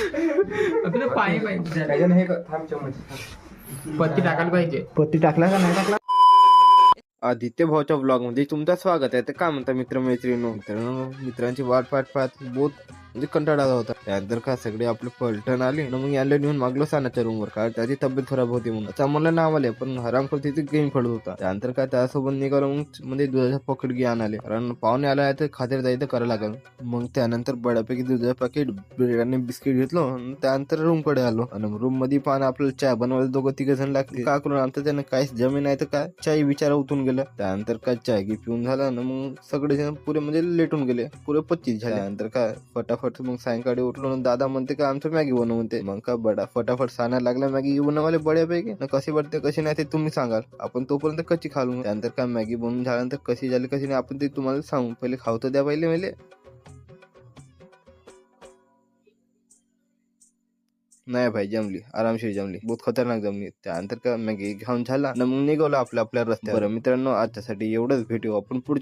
आपल्याला पाणी पाहिजे, त्याच्यानं हे थांब चमच. पत्ती टाकायला पाहिजे. पत्ती टाकला का नाही टाकला? आदित्य भाऊच्या ब्लॉग मध्ये तुमचं स्वागत आहे. तर काय म्हणता मित्रांनो, मित्रांची वाट पाहत बहुत म्हणजे कंटाळा आला होता. त्यानंतर का सगळे आपले पलटण आले ना, मग याला नेऊन मागलो सानाच्या रूमवर, कारण त्याची तब्येत खराब होती म्हणून. आम्हाला नाव आले पण हरामखोर तिथे गेम खेळत होता. त्यानंतर काय त्यासोबत निघालो, मग म्हणजे दुधाचा पॉकेट घे आणाले, कारण पाहुणे आला आहे तर खातिर जायचं करायला लागल. मग त्यानंतर बऱ्यापैकी दुधाचं पॅकेट, ब्रेड आणि बिस्किट घेतलो. त्यानंतर रूम कडे आलो आणि रूम मध्ये पाहणं आपल्याला चहा बनवायला दोघं तिघ जण लागते. का करून आमचं त्यानं काहीच जमीन आहे तर काय चाय विचारा उतून गेलं. त्यानंतर काय चाय घे पिऊन झालं ना, मग सगळेजण पुरे म्हणजे लेटून गेले, पुरे 25 झाले. त्यानंतर काय फटाफट मग सायंकाळी उठलो, दादा म्हणते का आमचं मॅगी बनव म्हणते. मग का बडा फटाफट सांगायला लागला मॅगी बनवायला बऱ्यापैकी. कशी वाटते कशी नाही ते तुम्ही सांगाल, आपण तोपर्यंत कशी खालू. त्यानंतर काय मॅगी बनवून झाल्यानंतर कशी झाली कशी नाही आपण ते तुम्हाला सांगू. पहिले खाऊ तर द्या पहिले मेले. नाही भाई जमली, आरामशीर जमली, बहुत खतरनाक जमली. त्यानंतर का मॅगी खाऊन झाला ना, मग निघालो आपल्या रस्त्यावर. बरं मित्रांनो, आजच्यासाठी एवढंच. भेटू आपण पुढच्या